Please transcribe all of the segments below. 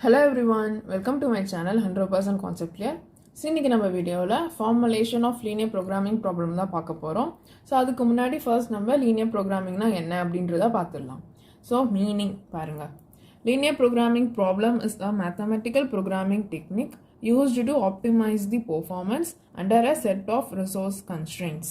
Hello everyone, welcome to my channel 100% Concept Clear. இன்னைக்கு நம்ம வீடியோவில் formulation of linear programming problem தான் பார்க்க போகிறோம். ஸோ அதுக்கு முன்னாடி ஃபர்ஸ்ட் நம்ம லீனியர் ப்ரோக்ராமிங்னா என்ன அப்படின்றத பார்த்துடலாம். ஸோ மீனிங் பாருங்க. Linear programming problem is a mathematical programming technique used to optimize the performance under a set of resource constraints.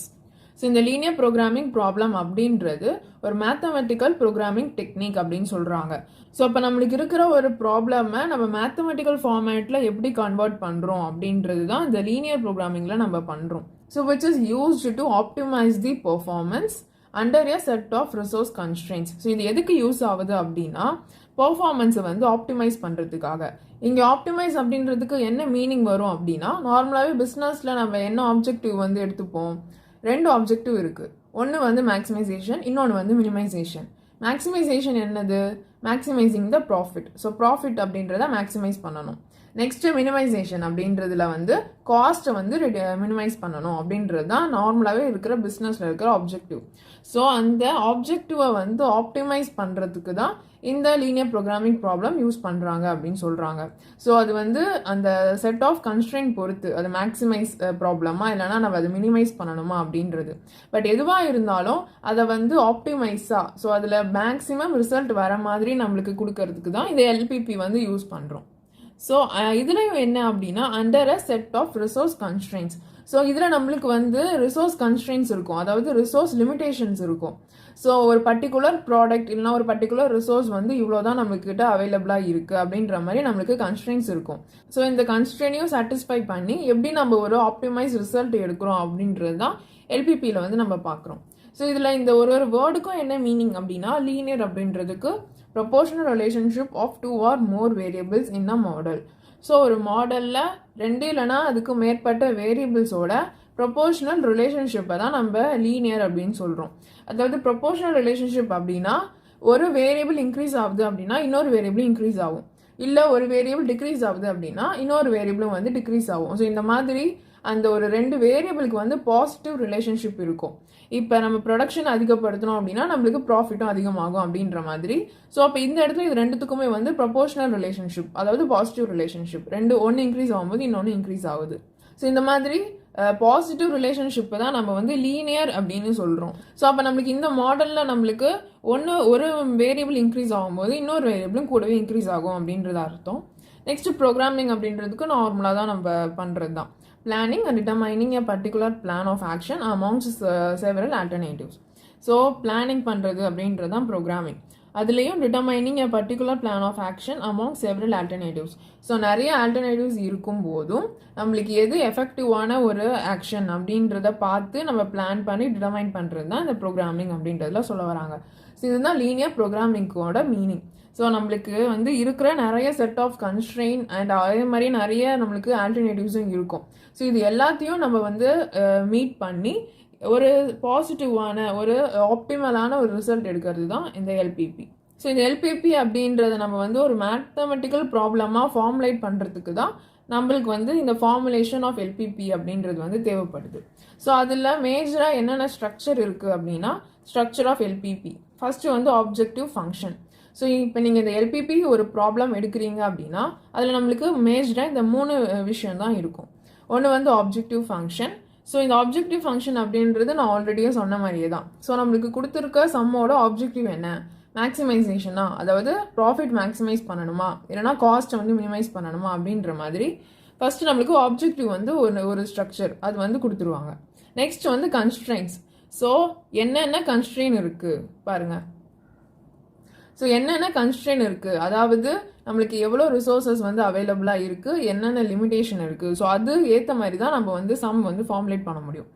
So இந்த லீனியர் ப்ரோக்ராமிங் ப்ராப்ளம் அப்படின்றது ஒரு மேத்தமெட்டிக்கல் ப்ரோக்ராமிங் டெக்னிக் அப்படின்னு சொல்கிறாங்க. ஸோ இப்போ நம்மளுக்கு இருக்கிற ஒரு ப்ராப்ளமை நம்ம மேத்தமெட்டிக்கல் ஃபார்மேட்டில் எப்படி கன்வெர்ட் பண்ணுறோம் அப்படின்றது தான் இந்த லீனியர் ப்ரோக்ராமிங்கில் நம்ம பண்ணுறோம். So which is used to optimise the performance under a set of resource constraints. So இது எதுக்கு யூஸ் ஆகுது அப்படின்னா பெர்ஃபார்மன்ஸை வந்து ஆப்டிமைஸ் பண்ணுறதுக்காக. இங்கே ஆப்டிமைஸ் அப்படின்றதுக்கு என்ன மீனிங் வரும் அப்படின்னா, நார்மலாகவே பிஸ்னஸில் நம்ம என்ன ஆப்ஜெக்டிவ் வந்து எடுத்துப்போம், ரெண்டு ஆப்ஜெக்டிவ் இருக்குது. ஒன்று வந்து மேக்ஸிமைசேஷன், இன்னொன்று வந்து மினிமைசேஷன். மேக்ஸிமைசேஷன் என்னது? மேக்ஸிமைசிங் த ப்ராஃபிட். ஸோ ப்ராஃபிட் அப்படின்றத மேக்ஸிமைஸ் பண்ணணும். நெக்ஸ்ட் மினிமைசேஷன் அப்படின்றதுல வந்து காஸ்ட்டை வந்து மினிமைஸ் பண்ணணும் அப்படின்றது தான் நார்மலாகவே இருக்கிற பிஸ்னஸில் இருக்கிற ஆப்ஜெக்டிவ். ஸோ அந்த ஆப்ஜெக்டிவை வந்து ஆப்டிமைஸ் பண்ணுறதுக்கு தான் இந்த லீனியர் ப்ரோக்ராமிங் ப்ராப்ளம் யூஸ் பண்ணுறாங்க அப்படின்னு சொல்கிறாங்க. ஸோ அது வந்து அந்த செட் ஆஃப் கன்ஸ்ட்ரெயின்ட் பொறுத்து அது மேக்ஸிமைஸ் ப்ராப்ளமா இல்லைனா நம்ம அதை மினிமைஸ் பண்ணணுமா அப்படின்றது. பட் எதுவாக இருந்தாலும் அதை வந்து ஆப்டிமைஸாக, ஸோ அதில் மேக்ஸிமம் ரிசல்ட் வர மாதிரி நம்மளுக்கு கொடுக்கறதுக்கு தான் இந்த எல்பிபி வந்து யூஸ் பண்ணுறோம். ஸோ இதுலையும் என்ன அப்படின்னா under a set of resource constraints. So இதில் நம்மளுக்கு வந்து ரிசோர்ஸ் கன்ஸ்ட்ரெயின்ஸ் இருக்கும், அதாவது ரிசோர்ஸ் லிமிடேஷன்ஸ் இருக்கும். ஸோ ஒரு பர்டிகுலர் ப்ராடக்ட் இல்லைனா ஒரு பர்டிகுலர் ரிசோர்ஸ் வந்து இவ்வளோ தான் நம்மக்கிட்ட அவைலபிளாக இருக்குது அப்படின்ற மாதிரி நம்மளுக்கு கன்ஸ்ட்ரெயின்ஸ் இருக்கும். ஸோ இந்த கன்ஸ்ட்ரெயினையும் சாட்டிஸ்ஃபை பண்ணி எப்படி நம்ம ஒரு ஆப்டிமைஸ் ரிசல்ட் எடுக்கிறோம் அப்படின்றது தான் எல்பிபியில் வந்து நம்ம பார்க்குறோம். ஸோ இதில் இந்த ஒரு வேர்டுக்கும் என்ன மீனிங் அப்படின்னா, லீனியர் அப்படின்றதுக்கு proportional relationship of two or more variables in a model. So ஒரு மாடலில் ரெண்டு இல்லைனா அதுக்கு மேற்பட்ட வேரியபிள்ஸோட ப்ரொபோர்ஷனல் ரிலேஷன்ஷிப்பை தான் நம்ம லீனியர் அப்படின்னு சொல்கிறோம். அதாவது ப்ரொபோர்ஷனல் ரிலேஷன்ஷிப் அப்படின்னா ஒரு வேரியபிள் இன்க்ரீஸ் ஆகுது அப்படின்னா இன்னொரு வேரியபிள் இன்க்ரீஸ் ஆகும், இல்லை ஒரு வேரியபிள் டிக்ரீஸ் ஆகுது அப்படின்னா இன்னொரு வேரியபிளும் வந்து டிக்ரீஸ் ஆகும். ஸோ இந்த மாதிரி அந்த ஒரு ரெண்டு வேரியபிளுக்கு வந்து பாசிட்டிவ் ரிலேஷன்ஷிப் இருக்கும். இப்போ நம்ம ப்ரொடக்ஷன் அதிகப்படுத்தணும் அப்படின்னா நம்மளுக்கு ப்ராஃபிட்டும் அதிகமாகும் அப்படின்ற மாதிரி. ஸோ அப்போ இந்த இடத்துல இது ரெண்டுத்துக்குமே வந்து ப்ரொபோர்ஷனல் ரிலேஷன்ஷிப், அதாவது பாசிட்டிவ் ரிலேஷன்ஷிப். ரெண்டு ஒன்று இன்க்ரீஸ் ஆகும்போது இன்னொன்று இன்க்ரீஸ் ஆகுது. ஸோ இந்த மாதிரி பாசிட்டிவ் ரிலேஷன்ஷிப்பை தான் நம்ம வந்து லீனியர் அப்படின்னு சொல்கிறோம். ஸோ அப்போ நம்மளுக்கு இந்த மாடலில் நம்மளுக்கு ஒரு வேரியபிள் இன்க்ரீஸ் ஆகும்போது இன்னொரு வேரியபிளும் கூடவே இன்க்ரீஸ் ஆகும் அப்படின்றது அர்த்தம். நெக்ஸ்ட் ப்ரோக்ராமிங் அப்படின்றதுக்கு நார்மலாக தான் நம்ம பண்ணுறது தான். Planning and determining a particular plan of action amongst several alternatives. So planning பண்ணுறது அப்படின்றது தான் ப்ரோக்ராமிங். அதுலேயும் determining a particular plan of action among several alternatives. So நிறைய ஆல்டர்னேட்டிவ்ஸ் இருக்கும் போதும் நம்மளுக்கு எது எஃபெக்டிவான ஒரு ஆக்ஷன் அப்படின்றத பார்த்து நம்ம பிளான் பண்ணி டிட்டர்மைன் பண்ணுறது தான் இந்த ப்ரோக்ராமிங் அப்படின்றதுல சொல்ல வராங்க. ஸோ இதுதான் லீனியர் ப்ரோக்ராமிங்கோட மீனிங். ஸோ நம்மளுக்கு வந்து இருக்கிற நிறைய செட் ஆஃப் கன்ஸ்ட்ரெயின் அண்ட் அதே மாதிரி நிறைய நம்மளுக்கு ஆல்டர்னேட்டிவ்ஸும் இருக்கும். ஸோ இது எல்லாத்தையும் நம்ம வந்து மீட் பண்ணி ஒரு பாசிட்டிவான ஒரு ஆப்டிமலான ஒரு ரிசல்ட் எடுக்கிறது தான் இந்த எல்பிபி. ஸோ இந்த எல்பிபி அப்படின்றத நம்ம வந்து ஒரு மேத்தமெட்டிக்கல் ப்ராப்ளமாக ஃபார்முலேட் பண்ணுறதுக்கு தான் நம்மளுக்கு வந்து இந்த ஃபார்முலேஷன் ஆஃப் எல்பிபி அப்படின்றது வந்து தேவைப்படுது. ஸோ அதில் மேஜராக என்னென்ன ஸ்ட்ரக்சர் இருக்குது அப்படின்னா, ஸ்ட்ரக்சர் ஆஃப் எல்பிபி ஃபஸ்ட்டு வந்து ஆப்ஜெக்டிவ் ஃபங்க்ஷன். ஸோ இப்போ நீங்கள் இந்த எல்பிபி ஒரு ப்ராப்ளம் எடுக்கிறீங்க அப்படின்னா அதில் நம்மளுக்கு மேஜராக இந்த மூணு விஷயம் தான் இருக்கும். ஒன்று வந்து ஆப்ஜெக்டிவ் ஃபங்க்ஷன். ஸோ இந்த ஆப்ஜெக்டிவ் ஃபங்க்ஷன் அப்படின்றது நான் ஆல்ரெடியே சொன்ன மாதிரியே தான். ஸோ நம்மளுக்கு கொடுத்துருக்க சம்மோட ஆப்ஜெக்டிவ் என்ன, மேக்ஸிமைசேஷனா, அதாவது ப்ராஃபிட் மேக்ஸிமைஸ் பண்ணணுமா இல்லைனா காஸ்ட்டை வந்து மினிமைஸ் பண்ணணுமா அப்படின்ற மாதிரி ஃபஸ்ட்டு நம்மளுக்கு ஆப்ஜெக்டிவ் வந்து ஒரு ஸ்ட்ரக்சர் அது வந்து கொடுத்துருவாங்க. நெக்ஸ்ட் வந்து கன்ஸ்ட்ரெயின்ஸ். ஸோ என்னென்ன கன்ஸ்ட்ரெயின் இருக்குது பாருங்கள். ஸோ என்னென்ன கன்ஸ்ட்ரெயின் இருக்குது, அதாவது நம்மளுக்கு எவ்வளோ ரிசோர்ஸஸ் வந்து அவைலபிளாக இருக்குது, என்னென்ன லிமிடேஷன் இருக்குது. ஸோ அது ஏற்ற மாதிரி தான் நம்ம வந்து சம் வந்து ஃபார்முலேட் பண்ண முடியும்.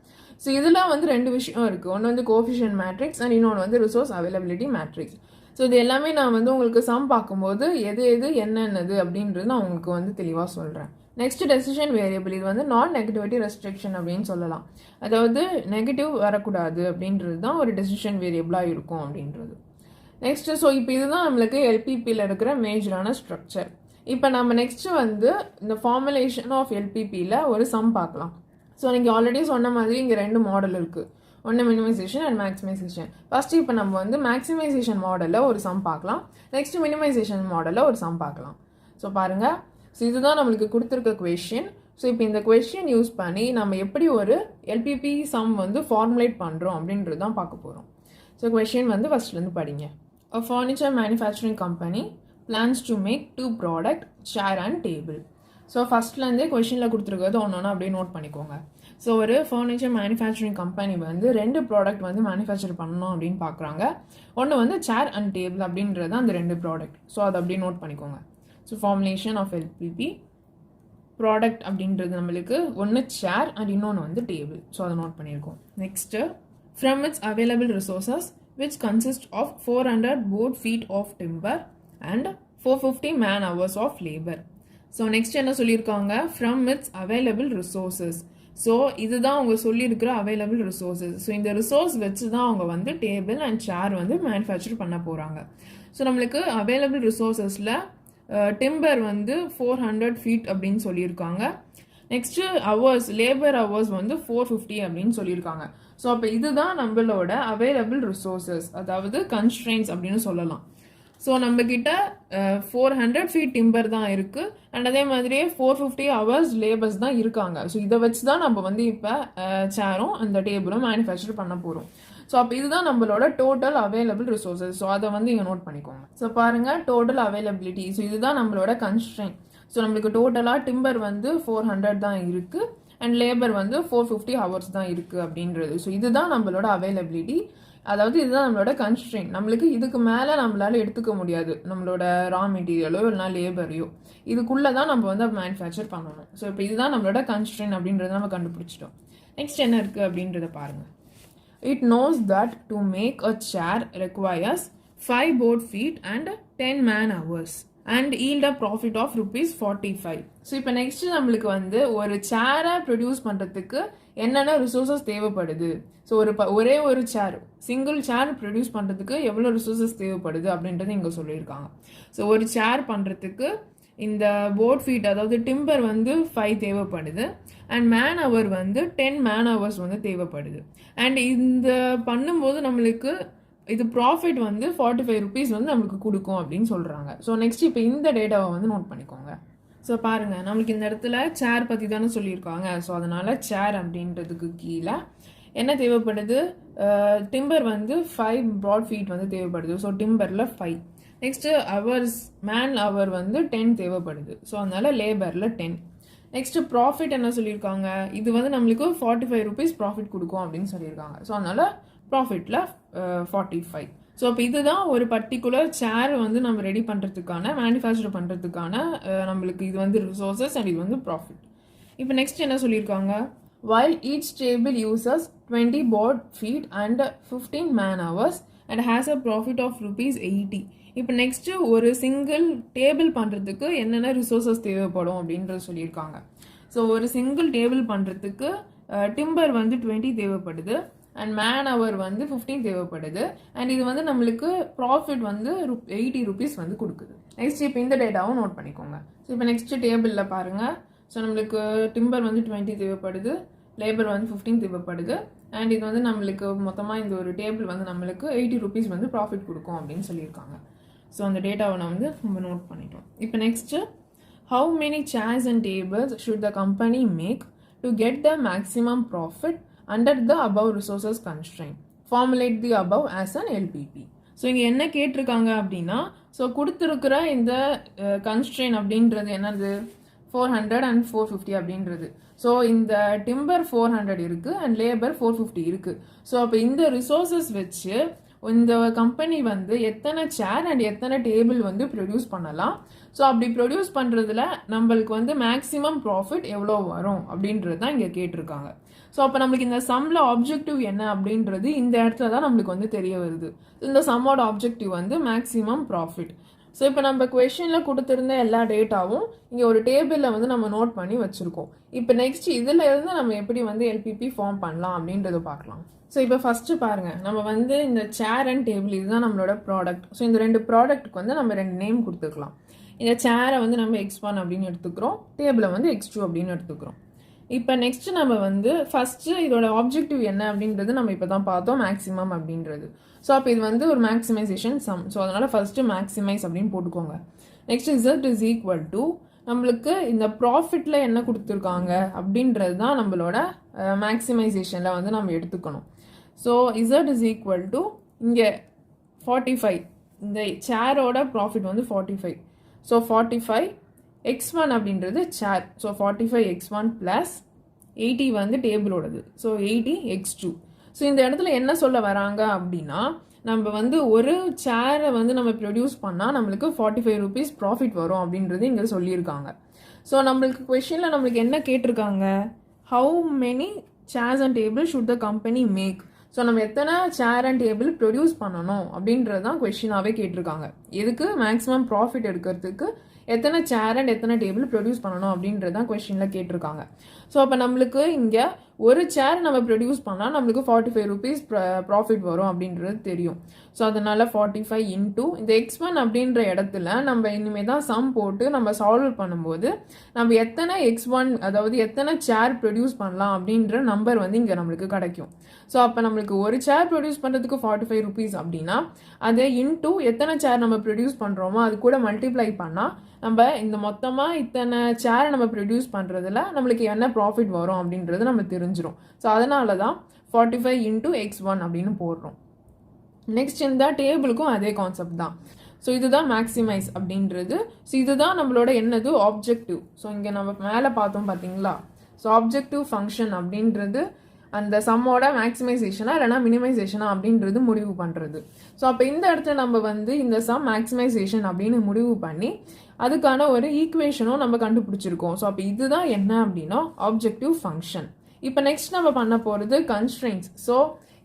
ஸோ இதில் வந்து ரெண்டு விஷயம் இருக்குது. ஒன்று வந்து கோஎஃபிஷியன்ட் மேட்ரிக்ஸ் அண்ட் இன்னொன்று வந்து ரிசோர்ஸ் அவைலபிலிட்டி மேட்ரிக்ஸ். ஸோ இது எல்லாமே நான் வந்து உங்களுக்கு சம் பார்க்கும்போது எது என்னென்னது அப்படின்றது நான் உங்களுக்கு வந்து தெளிவாக சொல்கிறேன். Next decision variable. இது வந்து நான் நெகட்டிவிட்டி ரெஸ்ட்ரிக்ஷன் அப்படின்னு சொல்லலாம். அதாவது நெகட்டிவ் வரக்கூடாது அப்படின்றது தான் ஒரு டெசிஷன் வேரியபிளாக இருக்கும் அப்படின்றது. நெக்ஸ்ட்டு ஸோ இப்போ இதுதான் நம்மளுக்கு எல்பிபியில் இருக்கிற மேஜரான ஸ்ட்ரக்சர். இப்போ நம்ம நெக்ஸ்ட்டு வந்து இந்த ஃபார்முலேஷன் ஆஃப் எல்பிபியில் ஒரு சம் பார்க்கலாம். ஸோ நீங்கள் ஆல்ரெடி சொன்ன மாதிரி இங்கே ரெண்டு மாடல் இருக்குது, ஒன்று மினிமைசேஷன் அண்ட் மேக்ஸிமைசேஷன். ஃபஸ்ட்டு இப்போ நம்ம வந்து மேக்ஸிமைசேஷன் மாடலில் ஒரு சம் பார்க்கலாம், நெக்ஸ்ட் மினிமைசேஷன் மாடலில் ஒரு சம் பார்க்கலாம். ஸோ பாருங்கள், ஸோ இதுதான் நம்மளுக்கு கொடுத்துருக்க கொஷின். ஸோ இப்போ இந்த கொஷின் யூஸ் பண்ணி நம்ம எப்படி ஒரு எல்பிபி சம் வந்து ஃபார்முலேட் பண்ணுறோம் அப்படின்றது தான் பார்க்க போகிறோம். ஸோ கொஷின் வந்து ஃபஸ்ட்லேருந்து படிங்க. A furniture manufacturing company plans to make 2 products, chair and table. So ஃபஸ்ட்லேருந்தே கொஷினில் கொடுத்துருக்கிறது ஒன்று அப்படியே நோட் பண்ணிக்கோங்க. ஸோ ஒரு ஃபர்னிச்சர் மேனுஃபேக்சரிங் கம்பெனி வந்து 2 ப்ராடக்ட் வந்து மேனுஃபேக்சர் பண்ணணும் அப்படின்னு பார்க்குறாங்க. ஒன்று வந்து சேர் அண்ட் டேபிள் அப்படின்றது தான் அந்த 2 ப்ராடக்ட். ஸோ அதை அப்படியே நோட் பண்ணிக்கோங்க. So formulation of LPP product அப்படின்றது நம்மளுக்கு ஒன்று சேர் அண்ட் இன்னொன்று வந்து டேபிள். ஸோ அதை நோட் பண்ணியிருக்கோம். Next, from its available resources which consist of 400 board feet of timber and 450 man hours of labor. So next என்ன சொல்லியிருக்காங்க, from its available resources. So இதுதான் அவங்க சொல்லியிருக்கிற அவைலபிள் ரிசோர்ஸஸ். ஸோ இந்த ரிசோர்ஸ் வச்சு தான் அவங்க வந்து டேபிள் அண்ட் சேர் வந்து மேனுஃபேக்சர் பண்ண போகிறாங்க. ஸோ நம்மளுக்கு அவைலபிள் ரிசோர்ஸஸில் டிம்பர் வந்து 400 ஃபீட் அப்படின்னு சொல்லியிருக்காங்க. நெக்ஸ்ட்டு ஹவர்ஸ், லேபர் ஹவர்ஸ் வந்து 450 அப்படின்னு சொல்லியிருக்காங்க. ஸோ அப்போ இதுதான் நம்மளோட அவைலபிள் ரிசோர்ஸஸ், அதாவது கன்ஸ்ட்ரெயின்ஸ் அப்படின்னு சொல்லலாம். ஸோ நம்மக்கிட்ட 400 ஃபீட் டிம்பர் தான் இருக்குது அண்ட் அதே மாதிரியே 450 ஹவர்ஸ் லேபர்ஸ் தான் இருக்காங்க. ஸோ இதை வச்சு தான் நம்ம வந்து இப்போ சேரும் அந்த டேபிளும் மேனுஃபேக்சர் பண்ண போகிறோம். ஸோ அப்போ இதுதான் நம்மளோட டோட்டல் அவைலபிள் ரிசோர்ஸஸ். ஸோ அதை வந்து இங்கே நோட் பண்ணிக்கோங்க. ஸோ பாருங்கள், டோட்டல் அவைலபிலிட்டி. ஸோ இதுதான் நம்மளோட கன்ஸ்ட்ரெயின். ஸோ நம்மளுக்கு டோட்டலாக டிம்பர் வந்து 400 தான் இருக்குது அண்ட் லேபர் வந்து 450 ஹவர்ஸ் தான் இருக்குது அப்படின்றது. ஸோ இதுதான் நம்மளோட அவைலபிலிட்டி, அதாவது இதுதான் நம்மளோட கன்ஸ்ட்ரெயின். நம்மளுக்கு இதுக்கு மேலே நம்மளால எடுத்துக்க முடியாது, நம்மளோட ரா மெட்டீரியலோ இல்லைனா லேபரையோ. இதுக்குள்ளே தான் நம்ம வந்து மேனுஃபேக்சர் பண்ணணும். ஸோ இப்போ இதுதான் நம்மளோட கன்ஸ்ட்ரெயின் அப்படின்றத நம்ம கண்டுபிடிச்சிட்டோம். நெக்ஸ்ட் என்ன இருக்குது அப்படின்றத பாருங்கள். It knows that to make a chair requires 5 board feet and 10 man hours and yield a profit of ₹45. So இப்போ நெக்ஸ்ட் நம்மளுக்கு வந்து ஒரு சேரை ப்ரொடியூஸ் பண்ணுறதுக்கு என்னென்ன ரிசோர்ஸஸ் தேவைப்படுது, ஸோ ஒரே ஒரு சேர், சிங்கிள் சேர் ப்ரொடியூஸ் பண்ணுறதுக்கு எவ்வளோ ரிசோர்ஸஸ் தேவைப்படுது அப்படின்றது இங்கே சொல்லியிருக்காங்க. ஸோ ஒரு சேர் பண்ணுறதுக்கு இந்த போர்ட் ஃபீட், அதாவது டிம்பர் வந்து 5 தேவைப்படுது அண்ட் மேன் ஹவர் வந்து 10 மேன் ஹவர்ஸ் வந்து தேவைப்படுது. அண்ட் இந்த பண்ணும்போது நம்மளுக்கு இது ப்ராஃபிட் வந்து ₹45 வந்து நம்மளுக்கு கொடுக்கும் அப்படின்னு சொல்கிறாங்க. ஸோ நெக்ஸ்ட் இப்போ இந்த டேட்டாவை வந்து நோட் பண்ணிக்கோங்க. ஸோ பாருங்கள், நம்மளுக்கு இந்த இடத்துல சேர் பற்றி தானே சொல்லியிருக்காங்க. ஸோ அதனால் சேர் அப்படின்றதுக்கு கீழே என்ன தேவைப்படுது, டிம்பர் வந்து 5 ப்ராட் ஃபீட் வந்து தேவைப்படுது. ஸோ டிம்பரில் 5. நெக்ஸ்ட்டு ஹவர்ஸ், மேன் ஹவர் வந்து 10 தேவைப்படுது. ஸோ அதனால் லேபரில் 10. நெக்ஸ்ட்டு ப்ராஃபிட் என்ன சொல்லியிருக்காங்க, இது வந்து நம்மளுக்கு ₹45 ப்ராஃபிட் கொடுக்கும் அப்படின்னு சொல்லியிருக்காங்க. ஸோ அதனால் ப்ராஃபிட்டில் 45. ஸோ அப்போ இதுதான் ஒரு பர்டிகுலர் சேர் வந்து நம்ம ரெடி பண்ணுறதுக்கான, மேனுஃபேக்சர் பண்ணுறதுக்கான நம்மளுக்கு இது வந்து ரிசோர்ஸஸ் அண்ட் இது வந்து ப்ராஃபிட். இப்போ நெக்ஸ்ட் என்ன சொல்லியிருக்காங்க, while each table uses 20 board feet and 15 man hours and has a profit of ₹80. இப்போ நெக்ஸ்ட்டு ஒரு சிங்கிள் டேபிள் பண்ணுறதுக்கு என்னென்ன ரிசோர்ஸஸ் தேவைப்படும் அப்படின்றது சொல்லியிருக்காங்க. ஸோ ஒரு சிங்கிள் டேபிள் பண்ணுறதுக்கு டிம்பர் வந்து 20 தேவைப்படுது அண்ட் மேன் ஹவர் வந்து 15 தேவைப்படுது அண்ட் இது வந்து நம்மளுக்கு ப்ராஃபிட் வந்து ₹80 வந்து கொடுக்குது. நெக்ஸ்ட் இப்போ இந்த டேட்டாவும் நோட் பண்ணிக்கோங்க. ஸோ இப்போ நெக்ஸ்ட்டு டேபிளில் பாருங்கள். ஸோ நம்மளுக்கு டிம்பர் வந்து 20 தேவைப்படுது, லேபர் வந்து 15 தேவைப்படுது அண்ட் இது வந்து நம்மளுக்கு மொத்தமாக இந்த ஒரு டேபிள் வந்து நம்மளுக்கு ₹80 வந்து ப்ராஃபிட் கொடுக்கும் அப்படின்னு சொல்லியிருக்காங்க. ஸோ அந்த டேட்டாவை நம்ம நோட் பண்ணிட்டோம். இப்போ next, how many chairs and tables should the company make to get the maximum profit under the above resources constraint, formulate the above as an LPP. So இங்கே என்ன கேட்டிருக்காங்க அப்படின்னா, ஸோ கொடுத்துருக்குற இந்த கன்ஸ்ட்ரெயின் அப்படின்றது என்னது, 400 and 450 அப்படின்றது. ஸோ இந்த டிம்பர் 400 இருக்குது அண்ட் லேபர் 450 இருக்குது. ஸோ அப்போ இந்த ரிசோர்ஸஸ் வச்சு இந்த கம்பெனி வந்து எத்தனை சேர் அண்ட் எத்தனை டேபிள் வந்து ப்ரொடியூஸ் பண்ணலாம், ஸோ அப்படி ப்ரொடியூஸ் பண்ணுறதுல நம்மளுக்கு வந்து மேக்ஸிமம் ப்ராஃபிட் எவ்வளோ வரும் அப்படின்றது தான் இங்கே கேட்டிருக்காங்க. ஸோ அப்போ நம்மளுக்கு இந்த சம்மில் ஆப்ஜெக்டிவ் என்ன அப்படின்றது இந்த இடத்துல தான் நம்மளுக்கு வந்து தெரிய வருது. இந்த சம்மோட ஆப்ஜெக்டிவ் வந்து மேக்ஸிமம் ப்ராஃபிட். ஸோ இப்போ நம்ம கொஷனில் கொடுத்துருந்த எல்லா டேட்டாவும் இங்கே ஒரு டேபிளில் வந்து நம்ம நோட் பண்ணி வச்சுருக்கோம். இப்போ நெக்ஸ்ட் இதில் இருந்து நம்ம எப்படி வந்து எல்பிபி ஃபார்ம் பண்ணலாம் அப்படின்றத பார்க்கலாம். ஸோ இப்போ ஃபஸ்ட்டு பாருங்கள், நம்ம வந்து இந்த சேர் அண்ட் டேபிள் இதுதான் நம்மளோட ப்ராடக்ட். ஸோ இந்த 2 ப்ராடக்ட்டுக்கு வந்து நம்ம 2 நேம் கொடுத்துக்கலாம். இந்த சேரை வந்து நம்ம X1 அப்படின்னு எடுத்துக்கிறோம், டேபிளை வந்து X2 அப்படின்னு எடுத்துக்கிறோம். இப்போ நெக்ஸ்ட் நம்ம வந்து ஃபர்ஸ்ட் இதோட ஆப்ஜெக்டிவ் என்ன அப்படின்றது நம்ம இப்போ தான் பார்த்தோம், மேக்ஸிமம் அப்படின்றது. ஸோ அப்போ இது வந்து ஒரு மேக்ஸிமைசேஷன் சம். ஸோ அதனால ஃபர்ஸ்ட் மேக்ஸிமைஸ் அப்படின்னு போட்டுக்கோங்க. Next z is equal to நம்மளுக்கு இந்த ப்ராஃபிட்ல என்ன கொடுத்துருக்காங்க அப்படின்றது தான் நம்மளோட மேக்ஸிமைசேஷனில் வந்து நம்ம எடுத்துக்கணும். So z is equal to இங்கே 45, இந்த சேரோட ப்ராஃபிட் வந்து 45. ஸோ 45 x1 அப்படின்றது சேர். ஸோ 45 x1 ப்ளஸ் 80 வந்து டேபிளோடது. So 80 x2. ஸோ இந்த இடத்துல என்ன சொல்ல வராங்க அப்படின்னா, நம்ம வந்து ஒரு சேரை வந்து நம்ம ப்ரொடியூஸ் பண்ணால் நம்மளுக்கு 45 rupees ப்ராஃபிட் வரும் அப்படின்றது இங்கே சொல்லியிருக்காங்க. ஸோ நம்மளுக்கு கொஷினில் நம்மளுக்கு என்ன கேட்டிருக்காங்க, how many chairs and table should the company make. So நம்ம எத்தனை சேர் அண்ட் டேபிள் ப்ரொடியூஸ் பண்ணணும் அப்படின்றது தான் கொஷினாகவே கேட்டிருக்காங்க. எதுக்கு, மேக்ஸிமம் ப்ராஃபிட் எடுக்கிறதுக்கு எத்தனை சேர் அண்ட் எத்தனை டேபிள் ப்ரொடியூஸ் பண்ணணும் அப்படின்றது தான் கொஸ்டினில் கேட்டிருக்காங்க. ஸோ அப்போ நம்மளுக்கு இங்கே ஒரு சேர் நம்ம ப்ரொடியூஸ் பண்ணால் நம்மளுக்கு 45 rupees ப்ராஃபிட் வரும் அப்படின்றது தெரியும். ஸோ அதனால 45 இன்டூ இந்த x1 அப்படின்ற இடத்துல நம்ம இனிமேல் தான் சம் போட்டு நம்ம சால்வ் பண்ணும்போது நம்ம எத்தனை x1 அதாவது எத்தனை சேர் ப்ரொடியூஸ் பண்ணலாம் அப்படின்ற நம்பர் வந்து இங்கே நம்மளுக்கு கிடைக்கும். ஸோ அப்போ நம்மளுக்கு ஒரு சேர் ப்ரொடியூஸ் பண்ணுறதுக்கு 45 rupees அப்படின்னா அதை இன்டூ எத்தனை சேர் நம்ம ப்ரொடியூஸ் பண்ணுறோமோ அது கூட மல்டிப்ளை பண்ணால் நம்ம இந்த மொத்தமாக இத்தனை சேரை நம்ம ப்ரொடியூஸ் பண்ணுறதுல நம்மளுக்கு என்ன ப்ராஃபிட் வரும் அப்படின்றது நம்ம தெரிஞ்சிடும். ஸோ அதனால தான் 45 இன்டூ x1 அப்படின்னு போடுறோம். நெக்ஸ்ட் இந்த டேபிளுக்கும் அதே கான்செப்ட் தான். ஸோ இதுதான் மேக்ஸிமைஸ் அப்படின்றது. ஸோ இதுதான் நம்மளோட என்னது ஆப்ஜெக்டிவ். ஸோ இங்கே நம்ம மேலே பார்த்தோம் பார்த்தீங்களா. ஸோ ஆப்ஜெக்டிவ் ஃபங்க்ஷன் அப்படின்றது அந்த சம்மோட மேக்ஸிமைசேஷனா இல்லைனா மினிமைசேஷனா அப்படின்றது முடிவு பண்ணுறது. ஸோ அப்போ இந்த இடத்துல நம்ம வந்து இந்த சம் மேக்ஸிமைசேஷன் அப்படின்னு முடிவு பண்ணி அதுக்கான ஒரு ஈக்குவேஷனும் நம்ம கண்டுபிடிச்சிருக்கோம். ஸோ அப்போ இதுதான் என்ன அப்படின்னா ஆப்ஜெக்டிவ் ஃபங்க்ஷன். இப்போ நெக்ஸ்ட் நம்ம பண்ண போகிறது கன்ஸ்ட்ரெயின்ஸ். ஸோ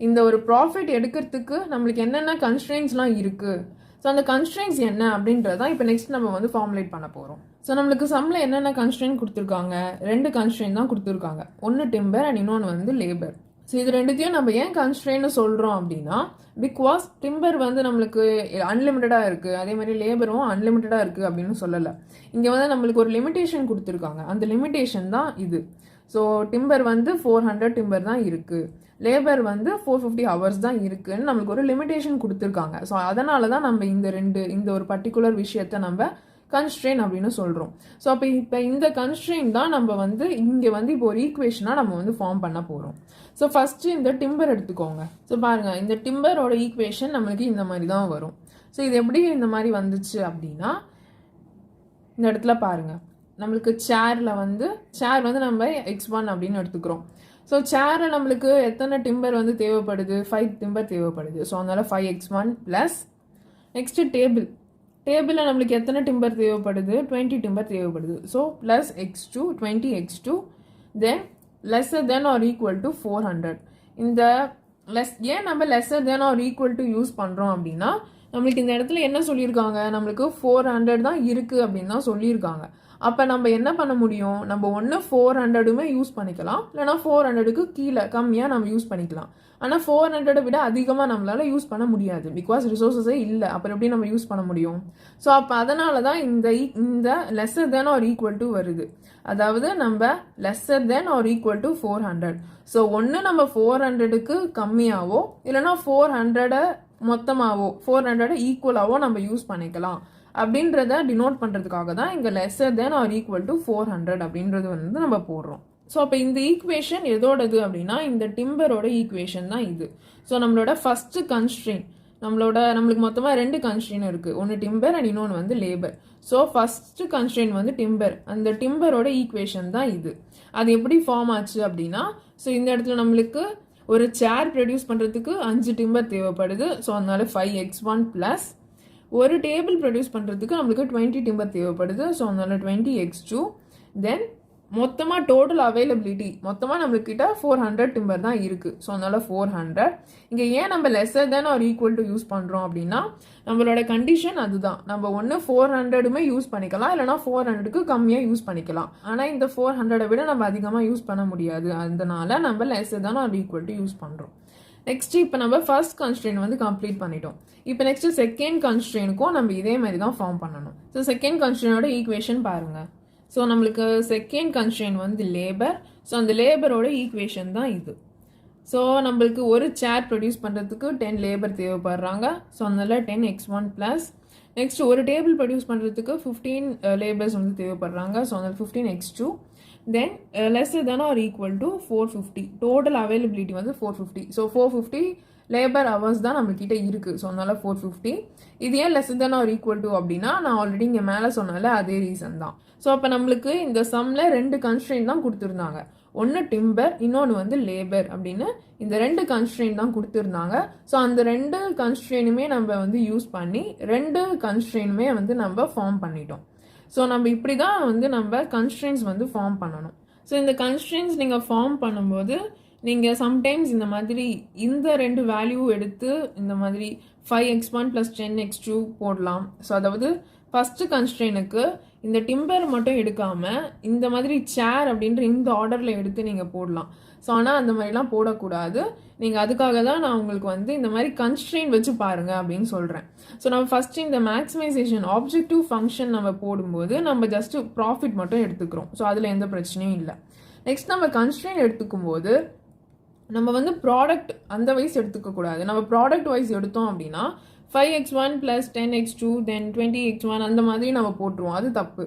இந்த ஒரு ப்ராஃபிட் எடுக்கிறதுக்கு நம்மளுக்கு என்னென்ன கன்ஸ்ட்ரெயின்ஸ்லாம் இருக்குது, ஸோ அந்த கன்ஸ்ட்ரெயின்ஸ் என்ன அப்படின்றதான் இப்போ நெக்ஸ்ட் நம்ம வந்து ஃபார்முலேட் பண்ண போகிறோம். ஸோ நம்மளுக்கு சம்மில் என்னென்ன கன்ஸ்ட்ரெயின் கொடுத்துருக்காங்க, 2 கன்ஸ்ட்ரெயின் தான் கொடுத்துருக்காங்க. ஒன்று டிம்பர் அண்ட் இன்னொன்று வந்து லேபர். ஸோ இது ரெண்டுத்தையும் நம்ம ஏன் கன்ஸ்ட்ரெயின்னு சொல்கிறோம் அப்படின்னா, பிகாஸ் டிம்பர் வந்து நம்மளுக்கு அன்லிமிட்டடாக இருக்குது, அதே மாதிரி லேபரும் அன்லிமிட்டடாக இருக்குது அப்படின்னு சொல்லலை. இங்கே வந்து நம்மளுக்கு ஒரு லிமிட்டேஷன் கொடுத்துருக்காங்க, அந்த லிமிட்டேஷன் தான் இது. ஸோ டிம்பர் வந்து 400 டிம்பர் தான் இருக்குது, லேபர் வந்து 450 hours தான் இருக்குன்னு நம்மளுக்கு ஒரு லிமிட்டேஷன் கொடுத்துருக்காங்க. ஸோ அதனால தான் நம்ம இந்த ஒரு பர்டிகுலர் விஷயத்த நம்ம கன்ஸ்ட்ரெயின் அப்படின்னு சொல்கிறோம். ஸோ அப்போ இப்போ இந்த கன்ஸ்ட்ரெயின் தான் நம்ம வந்து இங்கே வந்து இப்போ ஒரு ஈக்குவேஷனாக நம்ம வந்து ஃபார்ம் பண்ண போகிறோம். ஸோ ஃபஸ்ட்டு இந்த டிம்பர் எடுத்துக்கோங்க. ஸோ பாருங்கள், இந்த டிம்பரோட ஈக்குவேஷன் நம்மளுக்கு இந்த மாதிரி தான் வரும். ஸோ இது எப்படி இந்த மாதிரி வந்துச்சு அப்படின்னா, இந்த இடத்துல பாருங்கள், நம்மளுக்கு சேர் வந்து நம்ம x1 அப்படின்னு எடுத்துக்கிறோம். ஸோ சேரில் நம்மளுக்கு எத்தனை டிம்பர் வந்து தேவைப்படுது, 5 டிம்பர் தேவைப்படுது. ஸோ அதனால் 5x1 ப்ளஸ் நெக்ஸ்ட்டு டேபிளில் நம்மளுக்கு எத்தனை டிம்பர் தேவைப்படுது, 20 டிம்பர் தேவைப்படுது. So plus x2 20 x2 then lesser than or equal to 400. இந்த ஏன் நம்ம lesser than or equal to use பண்ணுறோம் அப்படின்னா, நம்மளுக்கு இந்த இடத்துல என்ன சொல்லியிருக்காங்க, நம்மளுக்கு 400 தான் இருக்குது அப்படின்னு தான் சொல்லியிருக்காங்க. அப்போ நம்ம என்ன பண்ண முடியும், நம்ம ஒன்று 400மே யூஸ் பண்ணிக்கலாம், இல்லைனா 400க்கு கீழே கம்மியாக நம்ம யூஸ் பண்ணிக்கலாம். ஆனால் 400 விட அதிகமாக நம்மளால் யூஸ் பண்ண முடியாது, பிகாஸ் ரிசோர்ஸஸே இல்லை. அப்புறம் எப்படி நம்ம யூஸ் பண்ண முடியும்? ஸோ அப்போ அதனால தான் இந்த lesser than or equal to வருது. அதாவது நம்ம lesser than or equal to 400. So ஒன்று நம்ம 400க்கு கம்மியாவோ இல்லைனா 400 மொத்தமாகவோ 400 ஈக்குவலாகவோ நம்ம யூஸ் பண்ணிக்கலாம் அப்படின்றத டினோட் பண்ணுறதுக்காக தான் இங்கே lesser than or equal to 400 அப்படின்றது வந்து நம்ம போடுறோம். ஸோ அப்போ இந்த ஈக்குவேஷன் எதோடது அப்படின்னா இந்த டிம்பரோட ஈக்குவேஷன் தான் இது. ஸோ நம்மளோட ஃபஸ்ட்டு கன்ஸ்ட்ரெயின் நம்மளுக்கு மொத்தமாக 2 கன்ஸ்ட்ரெயின் இருக்குது, ஒன்று டிம்பர் அண்ட் இன்னொன்று வந்து லேபர். ஸோ ஃபஸ்ட்டு கன்ஸ்ட்ரெயின் வந்து டிம்பர், அந்த டிம்பரோட ஈக்குவேஷன் தான் இது. அது எப்படி ஃபார்ம் ஆச்சு அப்படின்னா, ஸோ இந்த இடத்துல நம்மளுக்கு ஒரு சேர் ப்ரொடியூஸ் பண்ணுறதுக்கு 5 டிம்பர் தேவைப்படுது. ஸோ அதனால 5x1 ப்ளஸ் ஒரு டேபிள் ப்ரொடியூஸ் பண்ணுறதுக்கு நம்மளுக்கு 20 டிம்பர் தேவைப்படுது. ஸோ அதனால 20x2 தென் மொத்தமாக டோட்டல் அவைலபிலிட்டி மொத்தமாக நம்மளுக்கிட்ட 400 டிம்பர் தான் இருக்குது. ஸோ அதனால 400. இங்கே ஏன் நம்ம lesser than or equal to use பண்ணுறோம் அப்படின்னா, நம்மளோட கண்டிஷன் அதுதான். நம்ம ஒன்று 400மே யூஸ் பண்ணிக்கலாம், இல்லைனா 400க்கு கம்மியாக யூஸ் பண்ணிக்கலாம். ஆனால் இந்த 400 விட நம்ம அதிகமாக யூஸ் பண்ண முடியாது, அதனால நம்ம lesser than or equal to use பண்ணுறோம். நெக்ஸ்ட் இப்போ நம்ம ஃபர்ஸ்ட் கன்ஸ்ட்ரெயின் வந்து கம்ப்ளீட் பண்ணிட்டோம். இப்போ நெக்ஸ்ட் செகண்ட் கன்ஸ்ட்ரெயினுக்கும் நம்ம இதே மாதிரி தான் ஃபார்ம் பண்ணணும். ஸோ செகண்ட் கன்ஸ்ட்ரெயினோட ஈக்குவேஷன் பாருங்கள். ஸோ நம்மளுக்கு செகண்ட் கன்ஸ்ட்ரெயின் வந்து லேபர். ஸோ அந்த லேபரோட ஈக்குவேஷன் தான் இது. ஸோ நம்மளுக்கு ஒரு சேர் ப்ரொடியூஸ் பண்ணுறதுக்கு 10 லேபர் தேவைப்படுறாங்க. ஸோ அதனால 10x1 ப்ளஸ் நெக்ஸ்ட் ஒரு டேபிள் ப்ரொடியூஸ் பண்ணுறதுக்கு 15 லேபர்ஸ் வந்து தேவைப்படுறாங்க. ஸோ அதனால 15x2 then lesser than or equal to 450. Total availability வந்து 450. ஸோ 450 லேபர் ஹவர்ஸ் தான் நம்மக்கிட்ட இருக்குது. ஸோ அதனால 450. இது ஏன் lesser than or equal to அப்படின்னா நான் ஆல்ரெடி இங்கே மேலே சொன்னால அதே ரீசன் தான். ஸோ அப்போ நம்மளுக்கு இந்த சம்மில் 2 கன்ஸ்ட்ரெயின் தான் கொடுத்துருந்தாங்க. ஒன்று டிம்பர், இன்னொன்று வந்து லேபர் அப்படின்னு இந்த 2 கன்ஸ்ட்ரெயின் தான் கொடுத்துருந்தாங்க. ஸோ அந்த 2 கன்ஸ்ட்ரெயினுமே நம்ம வந்து யூஸ் பண்ணி 2 கன்ஸ்ட்ரெயினுமே வந்து நம்ம ஃபார்ம் பண்ணிட்டோம். ஸோ நம்ம இப்படி தான் வந்து நம்ம கன்ஸ்ட்ரெயின்ஸ் வந்து ஃபார்ம் பண்ணணும். ஸோ இந்த கன்ஸ்ட்ரெயின்ஸ் நீங்கள் ஃபார்ம் பண்ணும்போது நீங்கள் சம்டைம்ஸ் இந்த மாதிரி இந்த 2 வேல்யூ எடுத்து இந்த மாதிரி 5x1 + 10x2 போடலாம். ஸோ அதாவது ஃபஸ்ட்டு கன்ஸ்ட்ரெயினுக்கு இந்த டிம்பர் மட்டும் எடுக்காமல் இந்த மாதிரி சேர் அப்படின்ற இந்த ஆர்டரில் எடுத்து நீங்கள் போடலாம். ஸோ ஆனால் அந்த மாதிரிலாம் போடக்கூடாது. நீங்கள் அதுக்காக தான் நான் உங்களுக்கு வந்து இந்த மாதிரி கன்ஸ்ட்ரெயின் வச்சு பாருங்கள் அப்படின்னு சொல்கிறேன். ஸோ நம்ம ஃபஸ்ட்டு இந்த மேக்ஸிமைசேஷன் ஆப்ஜெக்டிவ் ஃபங்க்ஷன் நம்ம போடும்போது நம்ம ஜஸ்ட்டு ப்ராஃபிட் மட்டும் எடுத்துக்கிறோம். ஸோ அதில் எந்த பிரச்சனையும் இல்லை. நெக்ஸ்ட் நம்ம கன்ஸ்ட்ரெயின் எடுத்துக்கும் போது நம்ம வந்து ப்ராடக்ட் அந்த வைஸ் எடுத்துக்கக்கூடாது. நம்ம ப்ராடக்ட் வைஸ் எடுத்தோம் அப்படின்னா 5x1 + 10x2 தென் 20x1 அந்த மாதிரி நம்ம போட்டுருவோம். அது தப்பு.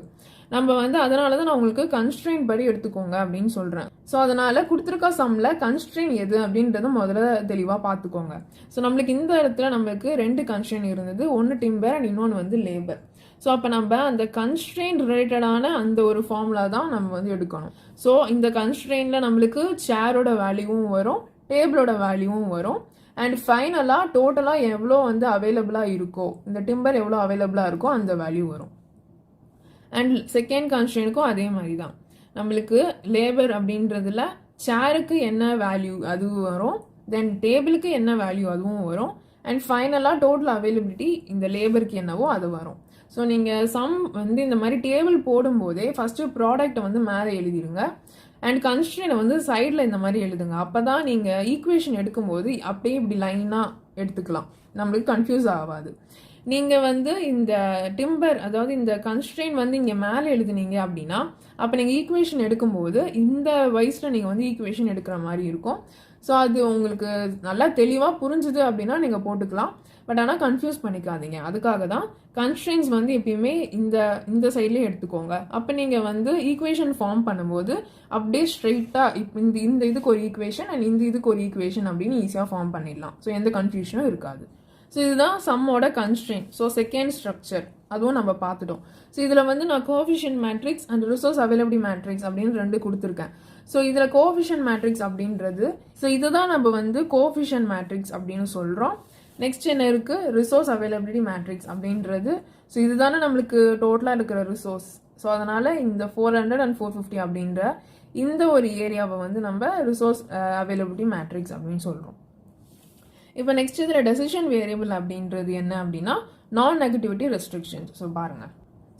நம்ம வந்து அதனால தான் நான் உங்களுக்கு கன்ஸ்ட்ரெயின் படி எடுத்துக்கோங்க அப்படின்னு சொல்கிறேன். ஸோ அதனால் கொடுத்துருக்க சம்மில் கன்ஸ்ட்ரெயின் எது அப்படின்றத முதல்ல தெளிவாக பார்த்துக்கோங்க. ஸோ நம்மளுக்கு இந்த இடத்துல நம்மளுக்கு 2 கன்ஸ்ட்ரெயின் இருந்தது. ஒன்று டிம்பர் அண்ட் இன்னொன்று வந்து லேபர். ஸோ அப்போ நம்ம அந்த கன்ஸ்ட்ரெயின் ரிலேட்டடான அந்த ஒரு ஃபார்முலா தான் நம்ம வந்து எடுக்கணும். ஸோ இந்த கன்ஸ்ட்ரெயினில் நம்மளுக்கு சேரோட வேல்யூவும் வரும், டேபிளோட வேல்யூவும் வரும். அண்ட் ஃபைனலாக டோட்டலாக எவ்வளோ வந்து அவைலபிளாக இருக்கோ, இந்த டிம்பர் எவ்வளோ அவைலபிளாக இருக்கோ அந்த வேல்யூ வரும். அண்ட் செகண்ட் கன்ஸ்ட்ரெயினுக்கும் அதே மாதிரி தான். நம்மளுக்கு லேபர் அப்படின்றதுல சேருக்கு என்ன வேல்யூ அதுவும் வரும், தென் டேபிளுக்கு என்ன வேல்யூ அதுவும் வரும். அண்ட் ஃபைனலாக டோட்டல் அவைலபிலிட்டி இந்த லேபருக்கு என்னவோ அது வரும். ஸோ நீங்கள் சம் வந்து இந்த மாதிரி டேபிள் போடும்போதே ஃபஸ்ட்டு ப்ராடக்டை வந்து மேலே எழுதிடுங்க. அண்ட் கன்ஸ்ட்ரெயினை வந்து சைடில் இந்த மாதிரி எழுதுங்க. அப்போ தான் நீங்கள் ஈக்குவேஷன் எடுக்கும்போது அப்படியே இப்படி லைனாக எடுத்துக்கலாம், நம்மளுக்கு கன்ஃபியூஸ் ஆகாது. நீங்கள் வந்து இந்த டிம்பர் அதாவது இந்த கன்ஸ்ட்ரெயின் வந்து இங்கே மேலே எழுதுனீங்க அப்படின்னா அப்போ நீங்கள் ஈக்குவேஷன் எடுக்கும்போது இந்த வயசில் நீங்கள் வந்து ஈக்குவேஷன் எடுக்கிற மாதிரி இருக்கும். ஸோ அது உங்களுக்கு நல்லா தெளிவாக புரிஞ்சுது அப்படின்னா நீங்கள் போட்டுக்கலாம். பட் ஆனால் கன்ஃபியூஸ் பண்ணிக்காதீங்க. அதுக்காக தான் கன்ஸ்ட்ரெயின்ஸ் வந்து எப்பயுமே இந்த சைட்லேயே எடுத்துக்கோங்க. அப்போ நீங்கள் வந்து ஈக்குவேஷன் ஃபார்ம் பண்ணும்போது அப்படியே ஸ்ட்ரெயிட்டாக இப்போ இந்த இதுக்கு ஒரு ஈக்குவேஷன் அண்ட் இந்த இதுக்கு ஒரு ஈக்குவேஷன் அப்படின்னு ஈஸியாக ஃபார்ம் பண்ணிடலாம். ஸோ எந்த கன்ஃபியூஷனும் இருக்காது. ஸோ இதுதான் சம்மோட கன்ஸ்ட்ரெயின். ஸோ செகண்ட் ஸ்ட்ரக்சர் அதுவும் நம்ம பார்த்துட்டோம். ஸோ இதில் வந்து நான் coefficient matrix and resource availability matrix அப்படின்னு 2 கொடுத்துருக்கேன். ஸோ இதில் கோஎஃபிஷியன்ட் மேட்ரிக்ஸ் அப்படின்றது ஸோ இதுதான் நம்ம வந்து கோஎஃபிஷியன்ட் மேட்ரிக்ஸ் அப்படின்னு சொல்கிறோம். நெக்ஸ்ட் என்ன இருக்குது, ரிசோர்ஸ் அவைலபிலிட்டி மேட்ரிக்ஸ் அப்படின்றது. ஸோ இதுதானே நம்மளுக்கு டோட்டலாக இருக்கிற ரிசோர்ஸ். ஸோ அதனால் இந்த 400 and 450 அப்படின்ற இந்த ஒரு ஏரியாவை வந்து நம்ம ரிசோர்ஸ் அவைலபிலிட்டி மேட்ரிக்ஸ் அப்படின்னு சொல்கிறோம். இப்போ நெக்ஸ்ட் இதில் டெசிஷன் வேரியபிள் அப்படின்றது என்ன அப்படின்னா நான் நெகட்டிவிட்டி ரெஸ்ட்ரிக்ஷன். ஸோ பாருங்கள்,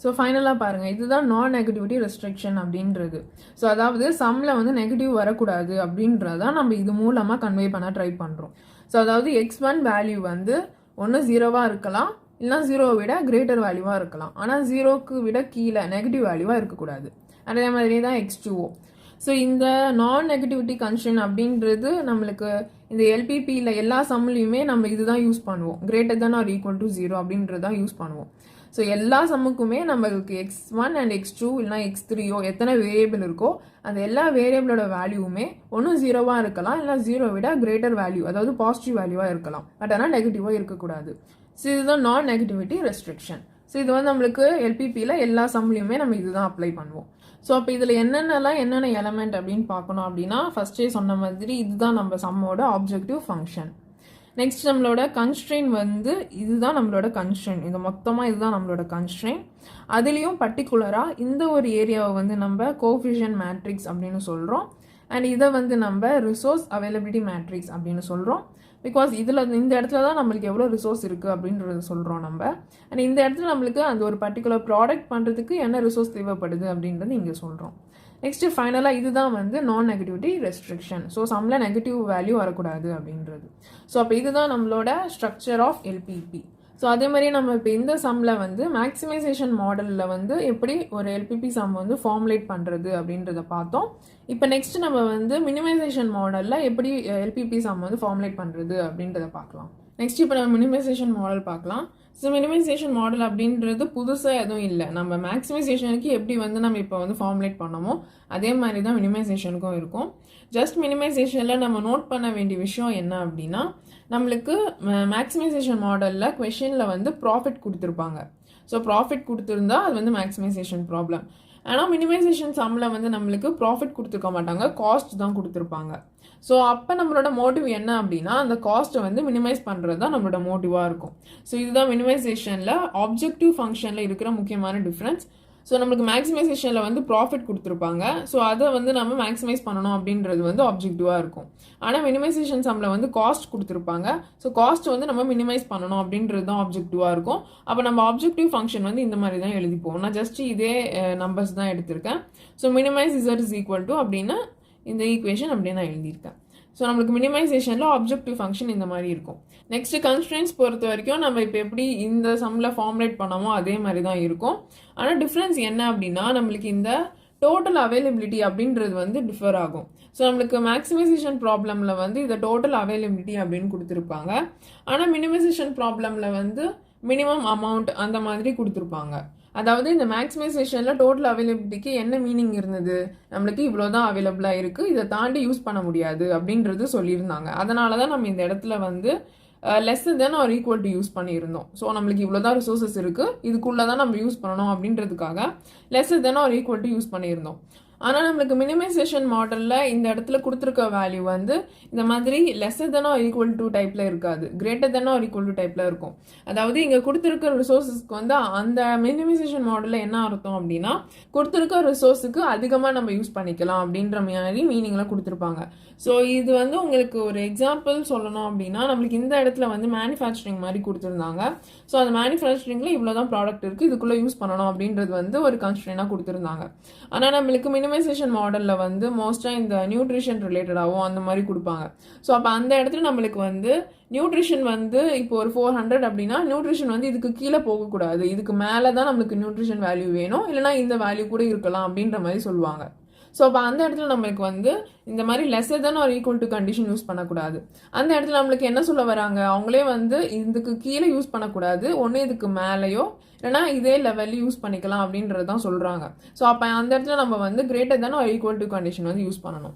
ஸோ ஃபைனலாக பாருங்கள், இதுதான் நான் நெகட்டிவிட்டி ரெஸ்ட்ரிக்ஷன் அப்படின்றது. ஸோ அதாவது சம்மில் வந்து நெகட்டிவ் வரக்கூடாது அப்படின்றதான் நம்ம இது மூலமாக கன்வே பண்ண ட்ரை பண்ணுறோம். ஸோ அதாவது x1 வேல்யூ வந்து ஒன்று 0வாக இருக்கலாம், இல்லைனா 0வை விட கிரேட்டர் வேல்யூவாக இருக்கலாம். ஆனால் 0க்கு விட கீழே நெகட்டிவ் வேல்யூவாக இருக்கக்கூடாது. அதே மாதிரி தான் x2o. ஸோ இந்த நான் நெகட்டிவிட்டி கன்ஸ்ட்ரெயின் அப்படின்றது நம்மளுக்கு இந்த எல்பிபியில் எல்லா சம்லையுமே நம்ம இதுதான் யூஸ் பண்ணுவோம். Greater than or equal to 0 அப்படின்றது தான் யூஸ் பண்ணுவோம். ஸோ எல்லா சம்முக்குமே நம்மளுக்கு x1 அண்ட் x2 இல்லைனா x3ஓ எத்தனை வேரியபிள் இருக்கோ அந்த எல்லா வேரியபிளோட வேல்யூவுமே ஒன்றும் 0வாக இருக்கலாம், இல்லை 0 விட கிரேட்டர் வேல்யூ அதாவது பாசிட்டிவ் வேல்யூவாக இருக்கலாம். பட் ஆனால் நெகட்டிவாக இருக்கக்கூடாது. ஸோ இதுதான் நான் நெகட்டிவிட்டி ரெஸ்ட்ரிக்ஷன். ஸோ இது வந்து நம்மளுக்கு எல்பிபியில் எல்லா சம்லையுமே நம்ம இதுதான் அப்ளை பண்ணுவோம். ஸோ அப்போ இதில் என்னென்ன எலமெண்ட் அப்படின்னு பார்க்கணும் அப்படின்னா ஃபஸ்ட்டே சொன்ன மாதிரி இதுதான் நம்ம சம்மோட ஆப்ஜெக்டிவ் ஃபங்க்ஷன். நெக்ஸ்ட் நம்மளோட கன்ஸ்ட்ரெயின் வந்து இதுதான் நம்மளோட கன்ஸ்ட்ரெயின். இது மொத்தமாக இதுதான் நம்மளோட கன்ஸ்ட்ரெயின். அதுலேயும் பர்டிகுலராக இந்த ஒரு ஏரியாவை வந்து நம்ம கோஎஃபிஷியன்ட் மேட்ரிக்ஸ் அப்படின்னு சொல்கிறோம். அண்ட் இதை வந்து நம்ம ரிசோர்ஸ் அவைலபிலிட்டி மேட்ரிக்ஸ் அப்படின்னு சொல்கிறோம். பிகாஸ் இந்த இடத்துல தான் நம்மளுக்கு எவ்வளோ ரிசோர்ஸ் இருக்குது அப்படின்றத சொல்கிறோம் நம்ம. அண்ட் இந்த இடத்துல நம்மளுக்கு அந்த ஒரு பர்டிகுலர் ப்ராடக்ட் பண்ணுறதுக்கு என்ன ரிசோர்ஸ் தேவைப்படுது அப்படின்றது இங்கே சொல்கிறோம். நெக்ஸ்ட் ஃபைனலாக இதுதான் வந்து நான் நெகட்டிவிட்டி ரெஸ்ட்ரிக்ஷன். ஸோ சம்மில் நெகட்டிவ் வேல்யூ வரக்கூடாது அப்படின்றது. ஸோ அப்போ இதுதான் நம்மளோட ஸ்ட்ரக்சர் ஆஃப் எல்பிபி. ஸோ அதே மாதிரி நம்ம இப்போ இந்த சம்மில் வந்து மேக்ஸிமைசேஷன் மாடலில் வந்து எப்படி ஒரு எல்பிபி சம் வந்து ஃபார்முலேட் பண்ணுறது அப்படின்றத பார்த்தோம். இப்போ நெக்ஸ்ட் நம்ம வந்து மினிமைசேஷன் மாடலில் எப்படி எல்பிபி சம் வந்து ஃபார்முலேட் பண்ணுறது அப்படின்றத பார்க்கலாம். நெக்ஸ்ட் இப்போ நம்ம மினிமைசேஷன் மாடல் பார்க்கலாம். ஸோ மினிமைசேஷன் மாடல் அப்படின்றது புதுசாக எதுவும் இல்லை. நம்ம மேக்ஸிமைசேஷனுக்கு எப்படி வந்து நம்ம இப்போ வந்து ஃபார்முலேட் பண்ணமோ அதே மாதிரி தான் மினிமைசேஷனுக்கும் இருக்கும். ஜஸ்ட் மினிமைசேஷனில் நம்ம நோட் பண்ண வேண்டிய விஷயம் என்ன அப்படின்னா, நம்மளுக்கு மேக்ஸிமைசேஷன் மாடலில் கொஷினில் வந்து ப்ராஃபிட் கொடுத்துருப்பாங்க. ஸோ ப்ராஃபிட் கொடுத்துருந்தா அது வந்து மேக்ஸிமைசேஷன் ப்ராப்ளம். ஆனால் மினிமைசேஷன் சம்மில் வந்து நம்மளுக்கு ப்ராஃபிட் கொடுத்துருக்க மாட்டாங்க, காஸ்ட் தான் கொடுத்துருப்பாங்க. ஸோ அப்போ நம்மளோட மோட்டிவ் என்ன அப்படின்னா, அந்த காஸ்ட்டை வந்து மினிமைஸ் பண்ணுறது தான் நம்மளோட மோட்டிவாக இருக்கும். ஸோ இதுதான் மினிமைசேஷனில் ஆப்ஜெக்டிவ் ஃபங்க்ஷனில் இருக்கிற முக்கியமான டிஃப்ரென்ஸ். ஸோ நம்மளுக்கு மேக்ஸிமைசேஷனில் வந்து ப்ராஃபிட் கொடுத்துருப்பாங்க. ஸோ அதை வந்து நம்ம மேக்ஸிமைஸ் பண்ணணும் அப்படின்றது வந்து ஆப்ஜெக்டிவாக இருக்கும். ஆனால் மினிமைசேஷன் சம்மில் வந்து காஸ்ட் கொடுத்துருப்பாங்க. ஸோ காஸ்ட் வந்து நம்ம மினிமைஸ் பண்ணணும் அப்படின்றது தான் ஆப்ஜெக்டிவாக இருக்கும். அப்போ நம்ம ஆப்ஜெக்டிவ் ஃபங்க்ஷன் வந்து இந்த மாதிரி தான் எழுதிப்போம். நான் ஜஸ்ட் இதே நம்பர்ஸ் தான் எடுத்திருக்கேன். So minimise Z is equal to அப்படின்னா இந்த ஈக்குவேஷன் அப்படியே நான் எழுதியிருக்கேன். ஸோ நம்மளுக்கு மினிமைசேஷனில் ஆப்ஜெக்டிவ் ஃபங்க்ஷன் இந்த மாதிரி இருக்கும். நெக்ஸ்ட் கன்ஸ்ட்ரெயின்ஸ் பொறுத்த வரைக்கும் நம்ம இப்போ எப்படி இந்த சம்மில் ஃபார்முலேட் பண்ணாமோ அதே மாதிரி தான் இருக்கும். ஆனால் டிஃப்ரென்ஸ் என்ன அப்படின்னா, நம்மளுக்கு இந்த டோட்டல் அவைலபிலிட்டி அப்படின்றது வந்து டிஃபர் ஆகும். ஸோ நம்மளுக்கு மேக்ஸிமைசேஷன் ப்ராப்ளமில் வந்து இதை டோட்டல் அவைலபிலிட்டி அப்படின்னு கொடுத்துருப்பாங்க. ஆனால் மினிமைசேஷன் ப்ராப்ளமில் வந்து மினிமம் அமௌண்ட் அந்த மாதிரி கொடுத்துருப்பாங்க. அதாவது இந்த மேக்ஸிமைசேஷனில் டோட்டல் அவைலபிலிட்டிக்கு என்ன மீனிங் இருந்தது, நம்மளுக்கு இவ்வளோ தான் அவைலபிளாக இருக்குது, இதை தாண்டி யூஸ் பண்ண முடியாது அப்படின்றது சொல்லியிருந்தாங்க. அதனால தான் நம்ம இந்த இடத்துல வந்து less than or equal to use பண்ணியிருந்தோம். ஸோ நம்மளுக்கு இவ்வளோ தான் ரிசோர்ஸஸ் இருக்குது, இதுக்குள்ளே தான் நம்ம யூஸ் பண்ணணும் அப்படின்றதுக்காக less than or equal to use பண்ணியிருந்தோம். ஆனால் நம்மளுக்கு மினிமைசேஷன் மாடலில் இந்த இடத்துல கொடுத்துருக்க வேல்யூ வந்து இந்த மாதிரி lesser than or equal to டைப்பில் இருக்காது, greater than or equal to டைப்பில் இருக்கும். அதாவது இங்கே கொடுத்துருக்க ரிசோர்ஸஸ்க்கு வந்து அந்த மினிமைசேஷன் மாடலில் என்ன அர்த்தம் அப்படின்னா, கொடுத்துருக்க ரிசோர்ஸுக்கு அதிகமாக நம்ம யூஸ் பண்ணிக்கலாம் அப்படின்ற மாதிரி மீனிங்லாம் கொடுத்துருப்பாங்க. ஸோ இது வந்து உங்களுக்கு ஒரு எக்ஸாம்பிள் சொல்லணும் அப்படின்னா, நம்மளுக்கு இந்த இடத்துல வந்து மேனுஃபேக்சரிங் மாதிரி கொடுத்துருந்தாங்க. ஸோ அந்த மேனுஃபேக்சரிங்கில் இவ்வளோ தான் ப்ராடக்ட் இருக்குது, இதுக்குள்ளே யூஸ் பண்ணணும் அப்படின்றது வந்து ஒரு கன்ஸ்ட்ரெயினாக கொடுத்துருந்தாங்க. ஆனால் நம்மளுக்கு மினிமைசேஷன் மாடலில் வந்து மோஸ்ட்டாக இந்த நியூட்ரிஷன் ரிலேட்டடாகவும் அந்த மாதிரி கொடுப்பாங்க. ஸோ அப்போ அந்த இடத்துல நம்மளுக்கு வந்து நியூட்ரிஷன் வந்து இப்போ ஒரு 400 அப்படின்னா நியூட்ரிஷன் வந்து இதுக்கு கீழே போகக்கூடாது, இதுக்கு மேலே தான் நம்மளுக்கு நியூட்ரிஷன் வேல்யூ வேணும், இல்லைனா இந்த வேல்யூ கூட இருக்கலாம் அப்படின்ற மாதிரி சொல்லுவாங்க. ஸோ அப்போ அந்த இடத்துல நம்மளுக்கு வந்து இந்த மாதிரி lesser than or equal to condition use பண்ணக்கூடாது. அந்த இடத்துல நம்மளுக்கு என்ன சொல்ல வராங்க, அவங்களே வந்து இதுக்கு கீழே யூஸ் பண்ணக்கூடாது, ஒன்று இதுக்கு மேலேயோ இல்லைனா இதே லெவலில் யூஸ் பண்ணிக்கலாம் அப்படின்றது தான் சொல்கிறாங்க. ஸோ அப்போ அந்த இடத்துல நம்ம வந்து greater than or equal to condition வந்து யூஸ் பண்ணணும்.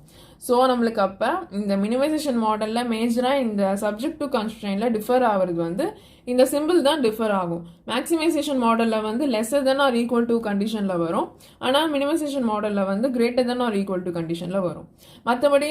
ஸோ நம்மளுக்கு அப்போ இந்த மினிமைசேஷன் மாடலில் மேஜராக இந்த சப்ஜெக்ட் டு கன்ஸ்ட்ரெயினில் டிஃபர் ஆகிறது வந்து இந்த சிம்பிள் தான் டிஃபர் ஆகும். மேக்ஸிமைசேஷன் மாடலில் வந்து lesser than or equal to கண்டிஷனில் வரும், ஆனால் மினிமைசேஷன் மாடலில் வந்து greater than or equal to கண்டிஷனில் வரும். மற்றபடி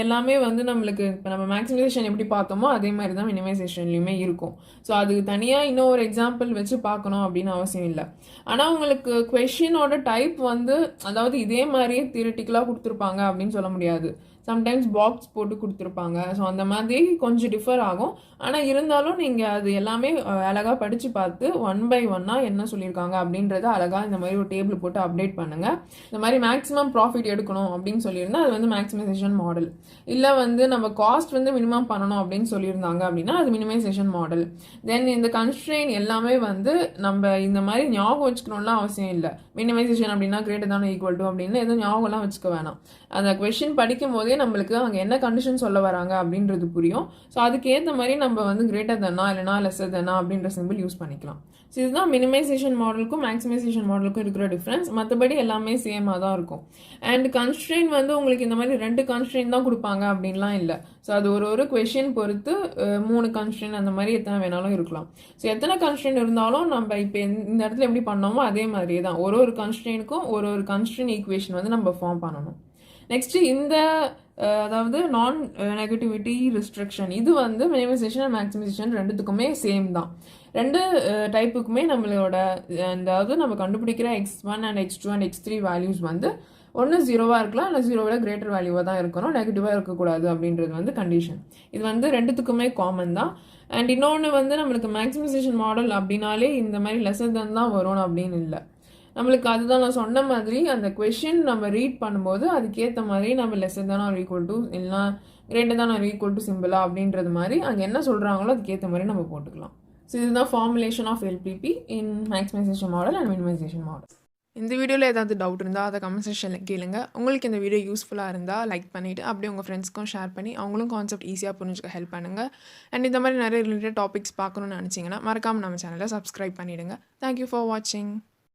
எல்லாமே வந்து நம்மளுக்கு இப்போ நம்ம மேக்ஸிமைசேஷன் எப்படி பார்த்தோமோ அதே மாதிரி தான் மினிமைசேஷன்லையுமே இருக்கும். ஸோ அதுக்கு தனியாக இன்னும் ஒரு எக்ஸாம்பிள் வச்சு பார்க்கணும் அப்படின்னு அவசியம் இல்லை. ஆனால் உங்களுக்கு கொஷினோட டைப் வந்து அதாவது இதே மாதிரியே தியரிட்டிக்கலாக கொடுத்துருப்பாங்க அப்படின்னு சொல்ல முடியாது. சம்டைம்ஸ் பாக்ஸ் போட்டு கொடுத்துருப்பாங்க. ஸோ அந்த மாதிரி கொஞ்சம் டிஃபர் ஆகும். ஆனால் இருந்தாலும் நீங்கள் அது எல்லாமே அழகாக படித்து பார்த்து 1 by 1 என்ன சொல்லியிருக்காங்க அப்படின்றத அழகாக இந்த மாதிரி ஒரு டேபிள் போட்டு அப்டேட் பண்ணுங்கள். இந்த மாதிரி மேக்ஸிமம் ப்ராஃபிட் எடுக்கணும் அப்படின்னு சொல்லியிருந்தா அது வந்து மேக்ஸிமைசேஷன் மாடல். இல்லை வந்து நம்ம காஸ்ட் வந்து மினிமம் பண்ணணும் அப்படின்னு சொல்லியிருந்தாங்க அப்படின்னா அது மினிமைசேஷன் மாடல். தென் இந்த கன்ஸ்ட்ரெயின் எல்லாமே வந்து நம்ம இந்த மாதிரி ஞாபகம் வச்சுக்கணும்லாம் அவசியம் இல்லை. மினிமைசேஷன் அப்படின்னா கிரேட்டர் தானே ஈக்குவல் டு அப்படின்னு எதுவும் ஞாபகம்லாம் வச்சுக்க வேணாம். அந்த கொஸ்டின் படிக்கும் போதே நம்மளுக்கு அங்கே என்ன கண்டிஷன் சொல்ல வராங்க அப்படின்றது புரியும். ஸோ அதுக்கேற்ற மாதிரி நம்ம வந்து கிரேட்டர் தென்னா இல்லைனா லெஸ்ஸர் தென்னா அப்படின்ற சிம்பிள் யூஸ் பண்ணிக்கலாம். ஸோ இதுதான் மினிமைசேஷன் மாடலுக்கும் மேக்ஸிமைசேஷன் மாடலுக்கும் இருக்கிற டிஃப்ரென்ஸ். மற்றபடி எல்லாமே சேமாக தான் இருக்கும். அண்ட் கன்ஸ்ட்ரெயின் வந்து உங்களுக்கு இந்த மாதிரி 2 கன்ஸ்ட்ரெயின் தான் கொடுப்பாங்க அப்படின்லாம் இல்லை. ஸோ அது ஒரு கொஷின் பொறுத்து 3 கன்ஸ்ட்ரெயின் அந்த மாதிரி எத்தனை வேணாலும் இருக்கலாம். ஸோ எத்தனை கன்ஸ்ட்ரெயின் இருந்தாலும் நம்ம இப்போ இந்த இடத்துல எப்படி பண்ணோமோ அதே மாதிரியே தான் ஒரு கன்ஸ்ட்ரெயினுக்கும் ஒரு கன்ஸ்ட்ரெயின் ஈக்குவேஷன் வந்து நம்ம ஃபார்ம் பண்ணணும். நெக்ஸ்ட் இந்த அதாவது நான் நெகட்டிவிட்டி ரெஸ்ட்ரிக்ஷன் இது வந்து மினிமைசேஷன் அண்ட் மேக்ஸிமைசேஷன் ரெண்டுத்துக்குமே சேம் தான். 2 டைப்புக்குமே நம்மளோட அதாவது நம்ம கண்டுபிடிக்கிற x1 and x2 and x3 values வந்து ஒன்று 0வாக இருக்கலாம், இல்லை 0 விட கிரேட்டர் வேல்யூவாக தான் இருக்கணும், நெகட்டிவாக இருக்கக்கூடாது அப்படின்றது வந்து கண்டிஷன். இது வந்து ரெண்டுத்துக்குமே காமன் தான். அண்ட் இன்னொன்று வந்து நம்மளுக்கு மேக்ஸிமைசேஷன் மாடல் அப்படின்னாலே இந்த மாதிரி லெசர் தான் வரும் அப்படின்னு இல்லை. நம்மளுக்கு அதுதான் நான் சொன்ன மாதிரி அந்த கொஷின் நம்ம ரீட் பண்ணும்போது அதுக்கேற்ற மாதிரி நம்ம லெஸ்ஸர் தானே ஆர் ஈக்குவல் டு இல்லைனா கிரேட்டர் தானே ஆர் ஈக்குவல் டு சிம்பிளா அப்படின்றது மாதிரி அங்கே என்ன சொல்கிறாங்களோ அதுக்கேற்ற மாதிரி நம்ம போட்டுக்கலாம். ஸோ இதுதான் formulation of LPP in maximisation model and minimisation model. இந்த வீடியோவில் ஏதாவது டவுட் இருந்தால் அதை கமெண்ட் செக்ஷனில் கேளுங்க. உங்களுக்கு இந்த வீடியோ யூஸ்ஃபுல்லாக இருந்தால் லைக் பண்ணிவிட்டு அப்படியே உங்கள் ஃப்ரெண்ட்ஸ்க்கும் ஷேர் பண்ணி அவங்களும் கான்செப்ட் ஈஸியாக புரிஞ்சுக்க ஹெல்ப் பண்ணுங்கள். அண்ட் இந்த மாதிரி நிறைய ரிலேட்டட் டாபிக்ஸ் பார்க்கணுன்னு நினச்சிங்கன்னா மறக்காமல் நம்ம சேனலை சப்ஸ்கிரைப் பண்ணிவிடுங்க. தேங்க்யூ ஃபார் வாட்சிங்.